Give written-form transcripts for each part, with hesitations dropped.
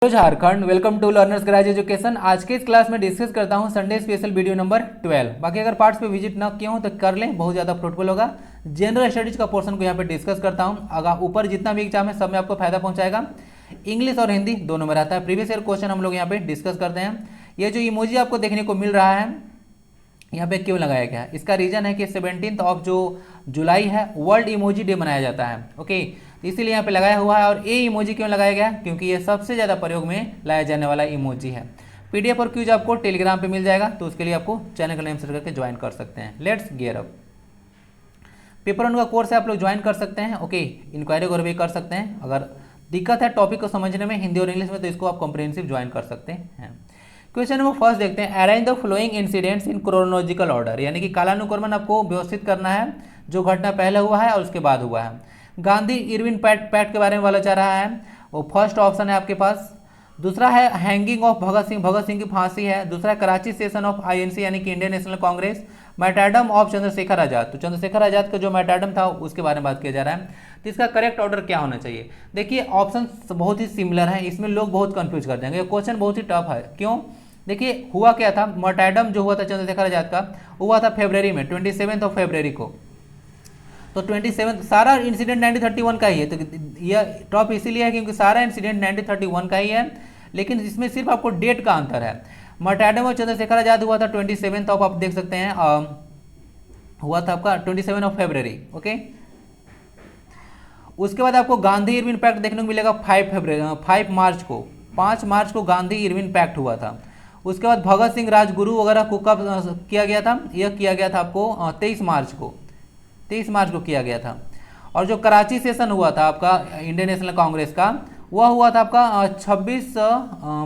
Hello Jharkhand, welcome to Learners Garage Education. आज के इस क्लास में डिस्कस करता हूं संडे स्पेशल वीडियो नंबर 12। बाकी अगर पार्ट्स पे विजिट ना किए हो तो कर लें, बहुत ज़्यादा फ्रूटफुल होगा। जनरल स्टडीज का पोर्शन को यहाँ पे डिस्कस करता हूं। अगर ऊपर जितना भी एग्जाम है सब में आपको फायदा पहुंचाएगा। इंग्लिश और हिंदी दोनों में रहता है। प्रीवियस ईयर क्वेश्चन हम लोग यहाँ पे डिस्कस करते हैं। ये जो इमोजी आपको देखने को मिल रहा है यहाँ पे क्यों लगाया गया है, इसका रीजन है कि 17 ऑफ जो जुलाई है वर्ल्ड इमोजी डे मनाया जाता है। ओके, इसीलिए यहाँ पे लगाया हुआ है। और ए इमोजी क्यों लगाया गया, क्योंकि ये सबसे ज़्यादा प्रयोग में लाया जाने वाला इमोजी है। पीडीएफ और क्यूज आपको टेलीग्राम पे मिल जाएगा, तो उसके लिए आपको चैनल का नेम सर्च करके ज्वाइन कर सकते हैं। Let's gear up. Paper one का कोर्स है, आप लोग ज्वाइन कर सकते हैं। ओके, इंक्वायरी वगैरह भी कर सकते हैं। अगर दिक्कत है टॉपिक को समझने में हिंदी और इंग्लिश में, तो इसको आप कॉम्प्रिहेंसिव ज्वाइन कर सकते हैं। क्वेश्चन नंबर फर्स्ट देखते हैं। Arrange the flowing incidents in chronological order, यानी कि कालानुक्रमण आपको व्यवस्थित करना है, जो घटना पहले हुआ है और उसके बाद हुआ है। गांधी इरविन पैक्ट के बारे में बोला जा रहा है, वो फर्स्ट ऑप्शन है आपके पास। दूसरा है हैंगिंग ऑफ भगत सिंह की फांसी है। दूसरा है कराची सेशन ऑफ आईएनसी यानी कि इंडियन नेशनल कांग्रेस। मैटाडम ऑफ चंद्रशेखर आजाद, तो चंद्रशेखर आजाद का जो मैटाडम था उसके बारे में बात किया जा रहा है। तो इसका करेक्ट ऑर्डर क्या होना चाहिए? देखिए ऑप्शन बहुत ही सिमिलर है, इसमें लोग बहुत कंफ्यूज कर देंगे। क्वेश्चन बहुत ही टफ है। क्यों? देखिए हुआ क्या था, मैटाडम जो हुआ था चंद्रशेखर आजाद का, हुआ था फरवरी में, 27 ऑफ फरवरी को। तो 27 सारा इंसिडेंट 1931 का ही है। तो यह टॉप इसीलिए है क्योंकि सारा इंसिडेंट 1931 का ही है, लेकिन इसमें सिर्फ आपको डेट का अंतर है। मैटाडम और चंद्रशेखर आजाद हुआ था 27 ऑफ, आप देख सकते हैं, हुआ था आपका 27 ऑफ फरवरी। ओके, उसके बाद आपको गांधी इरविन पैक्ट देखने को मिलेगा 5 मार्च को। 5 मार्च को गांधी इरविन पैक्ट हुआ था। उसके बाद भगत सिंह राजगुरु वगैरह को कब किया गया था? यह किया गया था आपको 23 मार्च को। 23 मार्च को किया गया था। और जो कराची सेशन हुआ था आपका इंडियन नेशनल कांग्रेस का, वह हुआ था आपका 26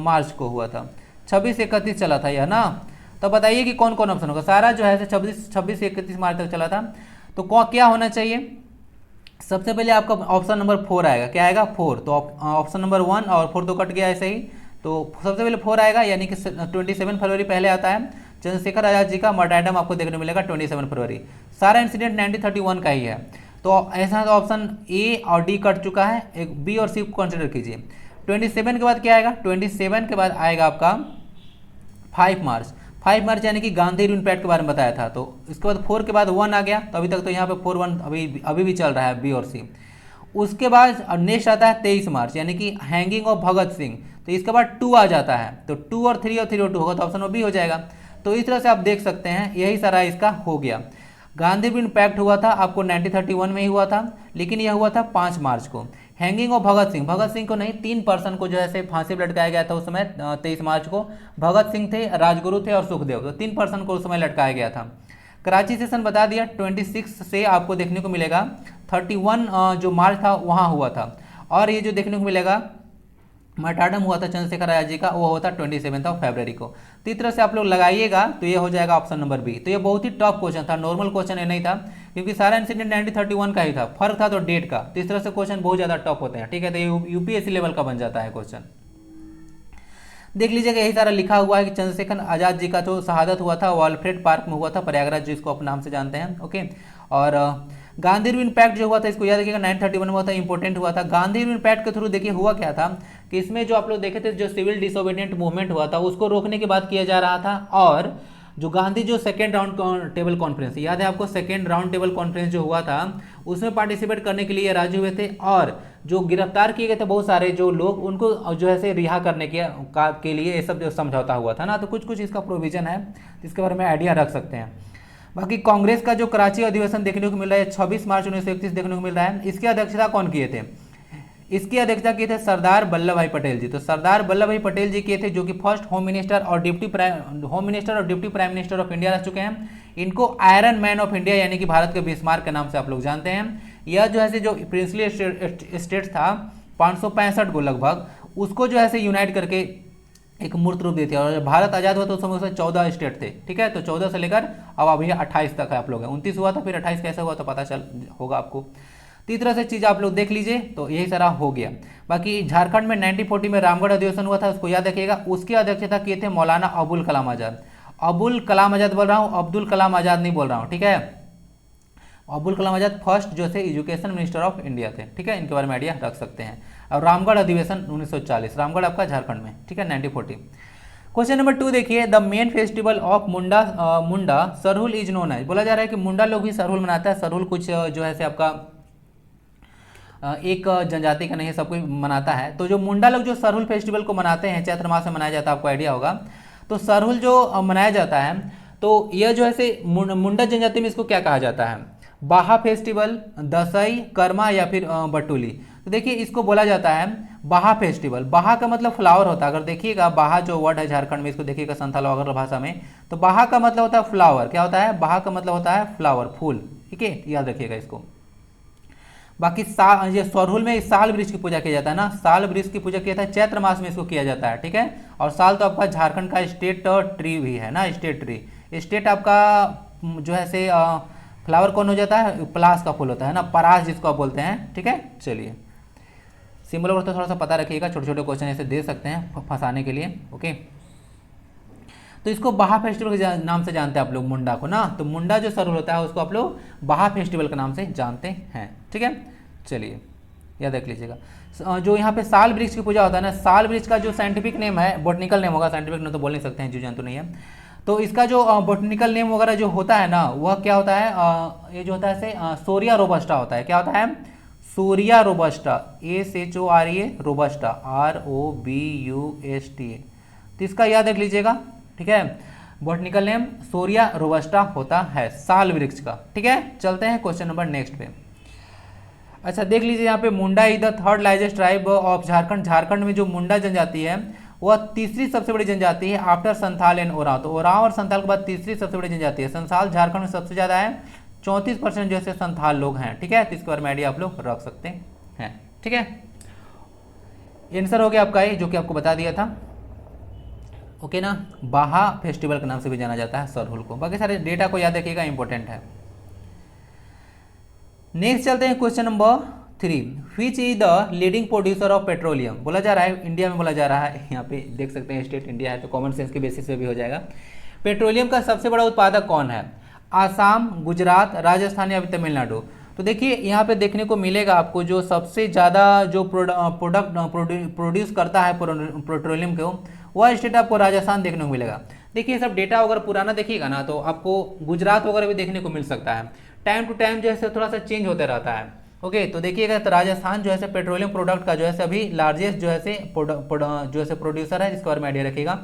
मार्च को हुआ था। 26-31 चला था यह ना। तो बताइए कि कौन कौन ऑप्शन होगा। सारा जो है 26 से 31 मार्च तक चला था। तो क्या होना चाहिए? सबसे पहले आपका ऑप्शन नंबर 4 आएगा। क्या आएगा? 4। तो ऑप्शन नंबर 1 और 4 तो कट गया ऐसे ही। तो सबसे पहले 4 आएगा, यानी कि 27 फरवरी पहले आता है। चंद्रशेखर आजाद जी का मैटाडम आपको देखने को मिलेगा 27 फरवरी। सारा इंसिडेंट 1931 का ही है। तो ऐसा तो ऑप्शन ए और डी कट चुका है, एक बी और सी को कंसिडर कीजिए। 27 के बाद क्या आएगा? 27 के बाद आएगा आपका 5 मार्च। 5 मार्च यानी कि गांधी इरविन पैक्ट के बारे में बताया था। तो इसके बाद 4 के बाद 1 आ गया। तो अभी तक तो यहाँ पे 4-1 अभी भी चल रहा है, बी और सी। उसके बाद नेक्स्ट आता है 23 मार्च, यानी कि हैंगिंग ऑफ भगत सिंह। तो इसके बाद 2 आ जाता है। तो 2 और 3 और 3 और 2 होगा, तो ऑप्शन बी हो जाएगा। तो इस तरह से आप देख सकते हैं, यही सारा इसका हो गया। गांधी इरविन पैक्ट हुआ था आपको 1931 में ही हुआ था, लेकिन यह हुआ था 5 मार्च को। हैंगिंग ऑफ भगत सिंह को नहीं, 3 पर्सन को जो है फांसी पर लटकाया गया था उस समय 23 मार्च को। भगत सिंह थे, राजगुरु थे और सुखदेव। तो 3 पर्सन को उस समय लटकाया गया था। कराची सेशन बता दिया 26 से आपको देखने को मिलेगा। 31 जो मार्च था वहाँ हुआ था। और ये जो देखने को मिलेगा मैटाडम हुआ था चंद्रशेखर आजाद जी का, वो हुआ था 27 ऑफ फरवरी को। तो इस तरह से आप लोग लगाइएगा तो ये हो जाएगा ऑप्शन नंबर बी। तो ये बहुत ही टफ क्वेश्चन था, नॉर्मल क्वेश्चन ये नहीं था, क्योंकि सारा इंसिडेंट 1931 का ही था। फर्क था तो डेट का। तो इस तरह से क्वेश्चन बहुत ज़्यादा टफ होते हैं। ठीक है, तो ये यूपीएससी लेवल का बन जाता है क्वेश्चन। देख लीजिएगा, यही सारा लिखा हुआ है कि चंद्रशेखर आजाद जी का जो शहादत हुआ था वो अल्फ्रेड पार्क में हुआ था, प्रयागराज जिसको अपने नाम से जानते हैं। ओके, और गांधी इरविन पैक्ट जो हुआ था, इसको याद रखिएगा 931 में हुआ था, इंपॉर्टेंट हुआ था। गांधी इरविन पैक्ट के थ्रू देखिए हुआ क्या था कि इसमें जो आप लोग देखे थे, जो सिविल डिसोबीडिएंट मूवमेंट हुआ था उसको रोकने की बात किया जा रहा था। और जो गांधी जो सेकेंड राउंड टेबल कॉन्फ्रेंस, याद है आपको, सेकेंड राउंड टेबल कॉन्फ्रेंस जो हुआ था उसमें पार्टिसिपेट करने के लिए राजी हुए थे। और जो गिरफ्तार किए गए थे बहुत सारे जो लोग, उनको जो है रिहा करने के लिए ये सब जो समझौता हुआ था ना। तो कुछ इसका प्रोविजन है, इसके बारे में आइडिया रख सकते हैं। बाकी कांग्रेस का जो कराची अधिवेशन देखने को मिल रहा है 26 मार्च 1931 देखने को मिल रहा है। इसकी अध्यक्षता कौन किए थे? इसकी अध्यक्षता किए थे सरदार वल्लभ भाई पटेल जी। तो सरदार वल्लभ भाई पटेल जी किए थे, जो कि फर्स्ट होम मिनिस्टर और deputy prime minister of India रह चुके हैं। इनको आयरन मैन ऑफ इंडिया यानी कि भारत के बिस्मार्क के नाम से आप लोग जानते हैं। यह जो है जो प्रिंसली स्टेट था 565 को लगभग, उसको जो है यूनाइट करके एक मूर्त रूप दी थी। और भारत आजाद हुआ तो उस समय उसमें 14 स्टेट थे। ठीक है, तो 14 से लेकर अब अभी 28 तक है आप लोग हैं। 29 हुआ था, फिर 28 कैसे हुआ तो पता चल होगा आपको। तो इस तरह से चीज़ आप लोग देख लीजिए, तो यही सारा हो गया। बाकी झारखंड में 1940 में रामगढ़ अधिवेशन हुआ था, उसको याद रखिएगा। उसकी अध्यक्षता किए थे मौलाना अबुल कलाम आजाद। अबुल कलाम आजाद बोल रहा हूँ, अब्दुल कलाम आजाद नहीं बोल रहा हूँ। ठीक है, अब्दुल कलाम आजाद फर्स्ट जो थे एजुकेशन मिनिस्टर ऑफ इंडिया थे। ठीक है, इनके बारे में आइडिया रख सकते हैं। और रामगढ़ अधिवेशन 1940, रामगढ़ आपका झारखंड में, ठीक है 1940। क्वेश्चन नंबर 2 देखिए, the main festival of Munda Sarhul is known as, बोला जा रहा है कि मुंडा लोग ही सरहुल मनाता है। सरहुल कुछ जो है से आपका एक जनजाति का नहीं है, सब कोई मनाता है। तो जो मुंडा लोग जो सरहुल फेस्टिवल को मनाते हैं, चैत्र मास में मनाया जाता है, आपको आइडिया होगा। तो सरहुल जो मनाया जाता है, तो यह जो है से मुंडा जनजाति में इसको क्या कहा जाता है, बाहा फेस्टिवल, दसई, कर्मा या फिर बटुली। तो देखिए इसको बोला जाता है बाहा फेस्टिवल। बाहा का मतलब फ्लावर होता है, अगर देखिएगा बाहा जो वर्ड है झारखंड में, इसको देखिएगा संथाल वगैरह भाषा में, तो बाहा का मतलब होता है फ्लावर। क्या होता है, बाहा का मतलब होता है फ्लावर, फूल, ठीक है, याद रखिएगा इसको। बाकी ये सरहुल में साल वृक्ष की पूजा किया जाता है ना, साल वृक्ष की पूजा किया जाता है, चैत्र मास में इसको किया जाता है, ठीक है। और साल तो आपका झारखंड का स्टेट ट्री भी है ना, स्टेट ट्री। स्टेट आपका जो है से फ्लावर कौन हो जाता है, पलास का फूल होता है ना, परास जिसको आप बोलते हैं, ठीक है। चलिए सिंबल और तो थोड़ा सा पता रखिएगा, छोटे छोटे क्वेश्चन ऐसे दे सकते हैं फंसाने के लिए, ओके। तो इसको बाहा फेस्टिवल के नाम से जानते हैं आप लोग मुंडा को ना, तो मुंडा जो सरहुल होता है उसको आप लोग बाहा फेस्टिवल के नाम से जानते हैं, ठीक है। चलिए याद रख लीजिएगा। जो यहाँ पे साल वृक्ष की पूजा होता है ना, साल वृक्ष का जो साइंटिफिक नेम है, बोटनिकल नेम होगा, साइंटिफिक नेम तो बोल नहीं सकते हैं, जीव जंतु नहीं है। तो इसका जो बोटनिकल नेम वगैरह जो होता है ना, वह क्या होता है, ये जो होता है सोरिया रोबस्टा होता है। क्या होता है, सोरिया रोबस्टा, SHORA रोबस्टा, ROBUSTA। तो इसका याद रख लीजिएगा, ठीक है। बॉटनिकल नेम सोरिया रोबस्टा होता है, साल वृक्ष का, ठीक है। चलते हैं क्वेश्चन नंबर नेक्स्ट पे। अच्छा देख लीजिए यहाँ पे, Munda is the third largest tribe of Jharkhand. Jharkhand में जो मुंडा जनजाति है वह तीसरी सबसे बड़ी जनजाति है आफ्टर संथाल एंड ओरांव। तो ओरांव और संथाल के बाद तीसरी सबसे बड़ी जनजाति है। संथाल झारखंड में सबसे ज्यादा है, 34% जो है संथाल लोग हैं, ठीक है। तो इसके बारे में आइडिया आप लोग रख सकते हैं, ठीक है। आंसर हो गया आपका ये, जो कि आपको बता दिया था, ओके ना। बाहा फेस्टिवल के नाम से भी जाना जाता है सरहुल को। बाकी सारे डेटा को याद रखिएगा, इंपॉर्टेंट है। नेक्स्ट चलते हैं question number 3, which is the leading producer of petroleum. बोला जा रहा है इंडिया में, बोला जा रहा है, यहाँ पे देख सकते हैं स्टेट इंडिया है, तो कॉमन सेंस के बेसिस पे भी हो जाएगा। पेट्रोलियम का सबसे बड़ा उत्पादक कौन है, आसाम, गुजरात, राजस्थान या तमिलनाडु। तो देखिए यहाँ पे देखने को मिलेगा आपको, जो सबसे ज़्यादा जो प्रोडक्ट प्रोड्यूस करता है पेट्रोलियम को, वह स्टेट आपको राजस्थान देखने को मिलेगा। देखिए सब डेटा अगर पुराना देखिएगा ना, तो आपको गुजरात वगैरह भी देखने को मिल सकता है। टाइम टू टाइम जो है थोड़ा सा चेंज होते रहता है, ओके। तो देखिएगा तो राजस्थान जो है पेट्रोलियम प्रोडक्ट का जो है अभी लार्जेस्ट जो है प्रोड्यूसर है, इसके बारे में आइडिया रखिएगा।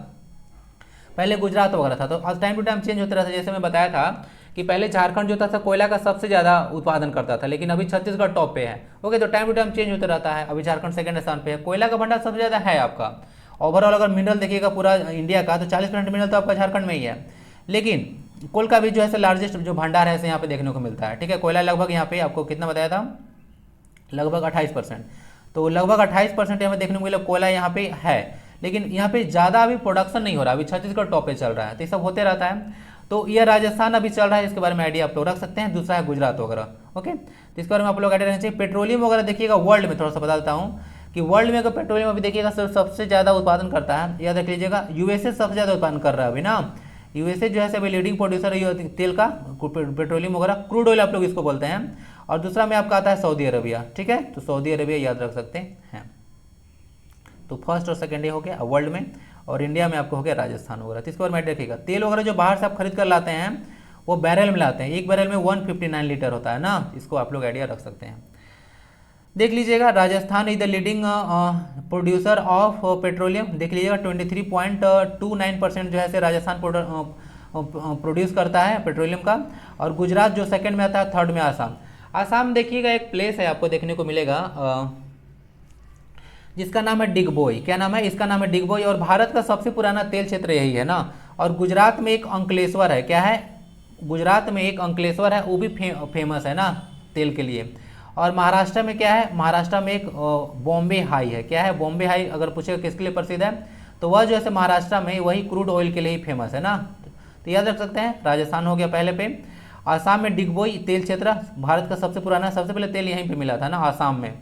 पहले गुजरात वगैरह था, तो आज टाइम टू टाइम चेंज होता रहता है। जैसे मैं बताया था कि पहले झारखंड जो था कोयला का सबसे ज़्यादा उत्पादन करता था, लेकिन अभी छत्तीसगढ़ टॉप पे है, ओके। तो टाइम टू टाइम चेंज होता रहता है। अभी झारखंड सेकंड स्थान पे है, कोयला का भंडार सबसे ज़्यादा है आपका। ओवरऑल अगर मिनरल देखिएगा पूरा इंडिया का, तो 40% मिनरल तो आपका झारखंड में ही है। लेकिन कोल का भी जो है लार्जेस्ट जो भंडार है यहाँ पे देखने को मिलता है, ठीक है। कोयला लगभग यहाँ पे आपको कितना बताया था, लगभग 28%। तो लगभग 28% यहाँ पे देखने को मिला कोयला यहाँ पे है, लेकिन यहाँ पे ज़्यादा अभी प्रोडक्शन नहीं हो रहा। अभी छत्तीसगढ़ टॉप पे चल रहा है, तो ये सब होते रहता है। तो यह राजस्थान अभी चल रहा है, इसके बारे में आइडिया आप लोग रख सकते हैं। दूसरा है गुजरात वगैरह, ओके। तो इसके बारे में आप लोग आइडिया रहना चाहिए। पेट्रोलियम वगैरह देखिएगा वर्ल्ड में, थोड़ा सा बता देता हूँ कि वर्ल्ड में अगर पेट्रोलियम अभी देखिएगा सबसे ज़्यादा उत्पादन करता है, याद रख लीजिएगा। USA सबसे ज़्यादा उत्पादन कर रहा है अभी ना। USA जो है अभी लीडिंग प्रोड्यूसर है तेल का, पेट्रोलियम वगैरह, क्रूड ऑयल आप लोग इसको बोलते हैं। और दूसरा में आपका आता है सऊदी अरबिया, ठीक है। तो सऊदी अरबिया याद रख सकते हैं। तो फर्स्ट और सेकंड ये हो गया वर्ल्ड में, और इंडिया में आपको हो गया राजस्थान वगैरह। तो इसके बारे में देखिएगा, तेल वगैरह जो बाहर से आप खरीद कर लाते हैं वो बैरल में लाते हैं, एक बैरल में 159 लीटर होता है ना, इसको आप लोग आइडिया रख सकते हैं। देख लीजिएगा Rajasthan is the leading producer of petroleum. देख लीजिएगा 23.29% जो है राजस्थान प्रोड्यूस करता है पेट्रोलियम का। और गुजरात जो सेकंड में आता है, थर्ड में आसाम। आसाम देखिएगा एक प्लेस है आपको देखने को मिलेगा जिसका नाम है डिगबोई। क्या नाम है इसका, नाम है डिगबोई। और भारत का सबसे पुराना तेल क्षेत्र यही है ना। और गुजरात में एक अंकलेश्वर है, क्या है, गुजरात में एक अंकलेश्वर है, वो भी फेमस है ना तेल के लिए। और महाराष्ट्र में क्या है, महाराष्ट्र में एक बॉम्बे हाई है। क्या है, बॉम्बे हाई अगर पूछेगा किसके लिए प्रसिद्ध है, तो वह जो है महाराष्ट्र में वही क्रूड ऑयल के लिए ही फेमस है ना। तो याद रख सकते हैं, राजस्थान हो गया पहले पे। आसाम में डिगबोई तेल क्षेत्र भारत का सबसे पुराना, सबसे पहले तेल यहीं पे मिला था ना, आसाम में।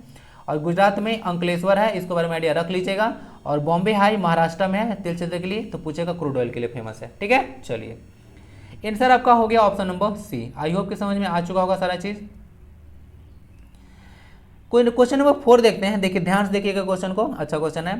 और गुजरात में अंकलेश्वर है, इसके बारे में आइडिया रख लीजिएगा। और बॉम्बे हाई महाराष्ट्र में है तेल क्षेत्र के लिए, तो पूछेगा क्रूड ऑयल के लिए फेमस है, ठीक है। चलिए आंसर आपका हो गया option number C. I hope कि समझ में आ चुका होगा सारा चीज़। कोई क्वेश्चन नंबर 4 देखते हैं, देखिए ध्यान से देखिएगा क्वेश्चन को, अच्छा क्वेश्चन है।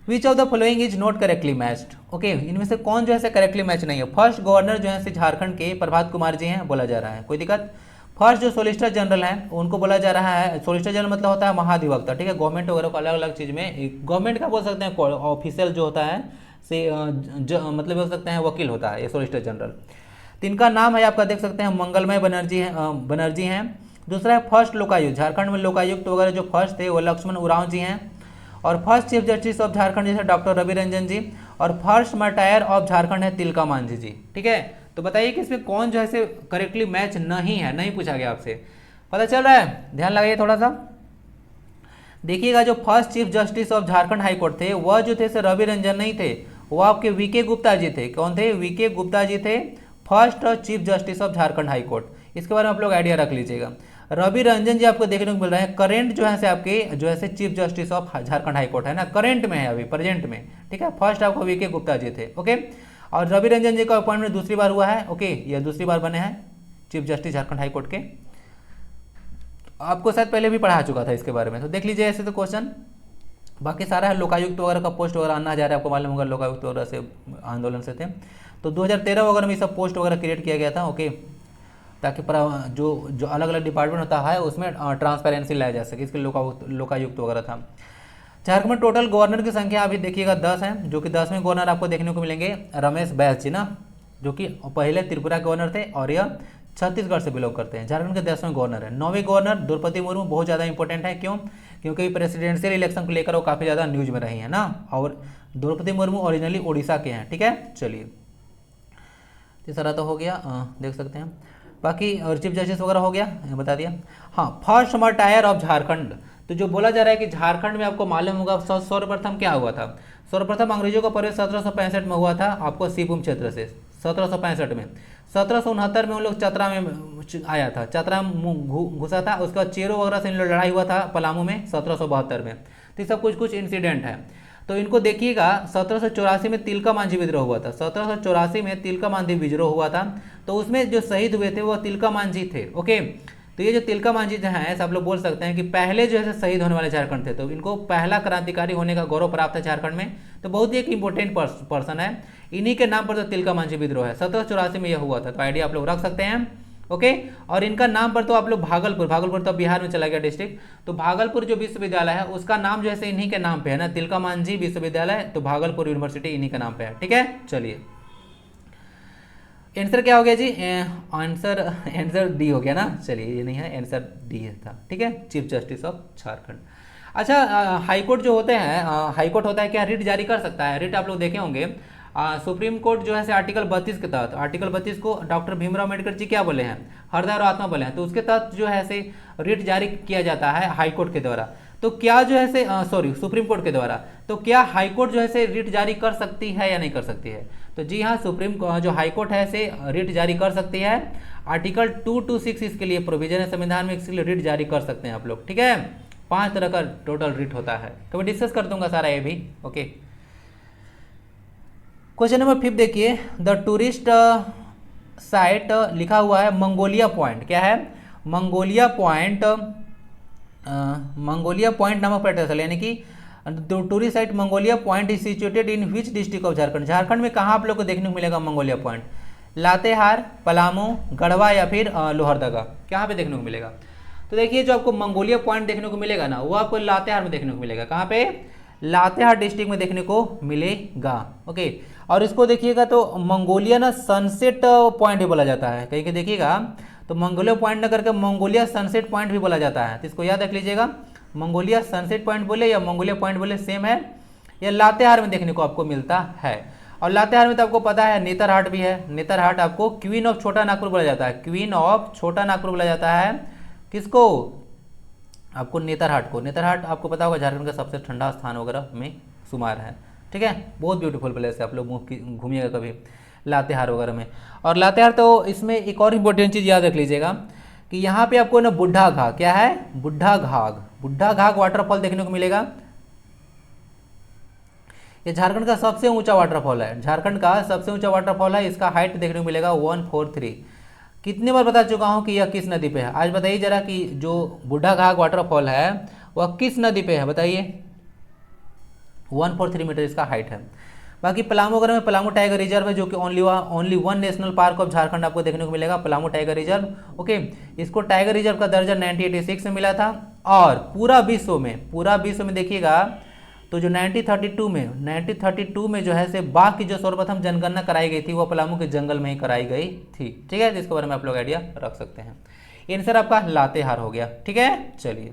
Which of the following is not correctly matched, okay, इनमें से कौन जो है करेक्टली मैच नहीं है। फर्स्ट गवर्नर जो है झारखंड के प्रभात कुमार जी हैं, बोला जा रहा है, कोई दिक्कत। फर्स्ट जो सोलिसिटर जनरल हैं उनको बोला जा रहा है, सोलिसिटर जनरल मतलब होता है महाधिवक्ता, ठीक है, गवर्नमेंट वगैरह को अलग अलग चीज़ में, गवर्नमेंट का बोल सकते हैं ऑफिशियल जो होता है से मतलब बोल सकते हैं वकील होता है ये सोलिसिटर जनरल। तो इनका नाम है आपका देख सकते हैं मंगलमय बनर्जी हैं। दूसरा है फर्स्ट लोकायुक्त, झारखंड में लोकायुक्त वगैरह जो फर्स्ट थे वो लक्ष्मण उरांव जी हैं। और first chief justice of Jharkhand जैसे डॉक्टर रवि रंजन जी। और फर्स्ट मर्टायर ऑफ झारखंड है तिलका मांझी जी, ठीक है। तो बताइए कि इसमें कौन जो है करेक्टली मैच नहीं है, नहीं पूछा गया आपसे, पता चल रहा है, ध्यान लगाइए थोड़ा सा। देखिएगा जो first chief justice of Jharkhand high court थे वह जो थे रवि रंजन नहीं थे, वो आपके वीके गुप्ता जी थे। कौन थे? वीके गुप्ता जी थे first chief justice of Jharkhand high court. इसके बारे में आप लोग आइडिया रख लीजिएगा। रवि रंजन जी आपको देखने को मिल रहे हैं करेंट जो है से आपके जो है chief justice of Jharkhand high court है ना, करेंट में है अभी, प्रेजेंट में, ठीक है। फर्स्ट आपको वीके गुप्ता जी थे, ओके। और रवि रंजन जी का अपॉइंटमेंट दूसरी बार हुआ है, ओके, यह दूसरी बार बने हैं chief justice Jharkhand high court के। आपको शायद पहले भी पढ़ा चुका था इसके बारे में, तो देख लीजिए ऐसे तो क्वेश्चन। बाकी सारा है लोकायुक्त वगैरह का पोस्ट वगैरह आना जा रहा है, आपको मालूम होगा लोकायुक्त वगैरह से आंदोलन से थे। तो 2013 वगैरह में सब पोस्ट वगैरह क्रिएट किया गया था, ओके, ताकि जो अलग अलग डिपार्टमेंट होता है उसमें ट्रांसपेरेंसी लाया जा सके, इसके लोकायुक्त वगैरह था। झारखंड में टोटल गवर्नर की संख्या अभी देखिएगा 10 है, जो कि 10वें गवर्नर आपको देखने को मिलेंगे रमेश बैस जी ना, जो कि पहले त्रिपुरा गवर्नर थे और यह छत्तीसगढ़ से बिलोंग करते हैं। झारखंड के 10वें गवर्नर है। 9वें गवर्नर द्रौपदी मुर्मू बहुत ज़्यादा इंपॉर्टेंट है, क्यों? क्योंकि प्रेसिडेंशियल इलेक्शन को लेकर वो काफ़ी ज़्यादा न्यूज में रही है ना, और द्रौपदी मुर्मू ओरिजिनली उड़ीसा के हैं, ठीक है। चलिए तीसरा तो हो गया, देख सकते हैं। बाकी और चीफ जस्टिस वगैरह हो गया, बता दिया। हाँ, फर्स्ट मर्टायर ऑफ झारखंड, तो जो बोला जा रहा है कि झारखंड में आपको मालूम होगा सर्वप्रथम क्या हुआ था। सर्वप्रथम अंग्रेजों का प्रवेश 1765 में हुआ था आपको सिंहभूम क्षेत्र से, 1765 में। 1769 में उन लोग चतरा में आया था, चतरा में घुसा था। उसके बाद चेरो वगैरह से इन लोग लड़ाई हुआ था पलामू में 1772 में। तो ये सब कुछ इंसिडेंट है। तो इनको देखिएगा 1784 में तिलका मांझी विद्रोह हुआ था, 1784 में तिलका मांझी विद्रोह हुआ था। तो उसमें जो शहीद हुए थे वो तिलका मांझी थे, ओके। तो ये जो तिलका मांझी जो हैं सब लोग बोल सकते हैं कि पहले जो है शहीद होने वाले झारखंड थे, तो इनको पहला क्रांतिकारी होने का गौरव प्राप्त है झारखंड में। तो बहुत ही एक इंपॉर्टेंट पर्सन है, इन्हीं के नाम पर तो तिलका मांझी विद्रोह है, 1784 में यह हुआ था। तो आइडिया आप लोग रख सकते हैं, ओके। और इनका नाम पर तो आप लोग भागलपुर तो बिहार में चला गया डिस्ट्रिक्ट, तो भागलपुर जो विश्वविद्यालय है उसका नाम जो है इन्हीं के नाम पे है ना, तिलका मांझी विश्वविद्यालय, तो भागलपुर यूनिवर्सिटी इन्हीं के नाम पे है, ठीक है। चलिए आंसर क्या हो गया जी? आंसर डी हो गया ना। चलिए ये नहीं है, आंसर डी था, ठीक है, चीफ जस्टिस ऑफ झारखंड। अच्छा, हाईकोर्ट जो होते हैं, हाईकोर्ट होता है क्या, रिट जारी कर सकता है। रिट आप लोग देखे होंगे, सुप्रीम कोर्ट जो है आर्टिकल 32 के तहत, आर्टिकल 32 को डॉक्टर भीमराव अम्बेडकर जी क्या बोले हैं, हृदय और आत्मा बोले हैं, तो उसके तहत जो है से रिट जारी किया जाता है हाईकोर्ट के द्वारा। तो क्या जो है से सुप्रीम कोर्ट के द्वारा, तो क्या हाईकोर्ट जो है से रिट जारी कर सकती है या नहीं कर सकती है? तो जी हाँ, सुप्रीम जो हाईकोर्ट है से रिट जारी कर सकती है। आर्टिकल 226 इसके लिए प्रोविजन है संविधान में, इसके लिए रिट जारी कर सकते हैं आप लोग, ठीक है। 5 तरह का टोटल रिट होता है, तो मैं डिस्कस कर दूंगा सारा ये भी, ओके। क्वेश्चन नंबर 5 देखिए, द टूरिस्ट साइट लिखा हुआ है मंगोलिया पॉइंट, क्या है? मंगोलिया पॉइंट नामक पर्यटन स्थल, यानी कि tourist site Mongolia point is situated in which district of Jharkhand. Jharkhand में कहाँ आप लोग को देखने को मिलेगा मंगोलिया पॉइंट? लातेहार, पलामू, गढ़वा या फिर लोहरदगा, कहाँ पे देखने को मिलेगा? तो देखिए जो आपको मंगोलिया पॉइंट देखने को मिलेगा ना, वो आपको लातेहार में देखने को मिलेगा। कहाँ पे? लातेहार डिस्ट्रिक्ट में देखने को मिलेगा, ओके। और इसको देखिएगा तो मंगोलिया ना सनसेट पॉइंट भी बोला जाता है, कहीं देखिएगा तो मंगोलिया पॉइंट न करके मंगोलिया सनसेट पॉइंट भी बोला जाता है, तो इसको याद रख लीजिएगा। मंगोलिया सनसेट पॉइंट बोले या मंगोलिया पॉइंट बोले सेम है, या लातेहार में देखने को आपको मिलता है। और लातेहार में तो आपको पता है नेतरहाट भी है। नेतरहाट आपको क्वीन ऑफ छोटा नागपुर बोला जाता है, क्वीन ऑफ छोटा नागपुर बोला जाता है। किसको? आपको नेतरहाट को। नेतरहाट आपको पता होगा झारखंड का सबसे ठंडा स्थान वगैरह में शुमार है, ठीक है। बहुत ब्यूटीफुल प्लेस है, आप लोग घूमिएगा कभी लातेहार वगैरह में। और लातेहार तो इसमें एक और इम्पोर्टेंट चीज़ याद रख लीजिएगा कि यहाँ पे आपको ना बुढ़ा घाघ, क्या है? बुढ़ा घाघ वाटरफॉल देखने को मिलेगा। ये झारखंड का सबसे ऊंचा वाटरफॉल है, झारखंड का सबसे ऊंचा वाटरफॉल है। इसका हाइट देखने को मिलेगा 143। कितनी बार बता चुका हूँ कि यह किस नदी पे है? आज बताइए जरा कि जो बुढ़ा घाघ वाटरफॉल है वह किस नदी पे है बताइए? 143 मीटर इसका हाइट है। बाकी पलामू अगर में पलामू टाइगर रिजर्व है, जो कि only one national park of Jharkhand आपको देखने को मिलेगा, पलामू टाइगर रिजर्व। ओके, इसको टाइगर रिजर्व का दर्जा 1986 में मिला था। और पूरा विश्व में देखिएगा तो जो 1932 में जो है से बाघ की जो सर्वप्रथम जनगणना कराई गई थी वो पलामू के जंगल में ही कराई गई थी। ठीक है, इसके बारे में आप लोग आइडिया रख सकते हैं। आंसर आपका लातेहार हो गया। ठीक है, चलिए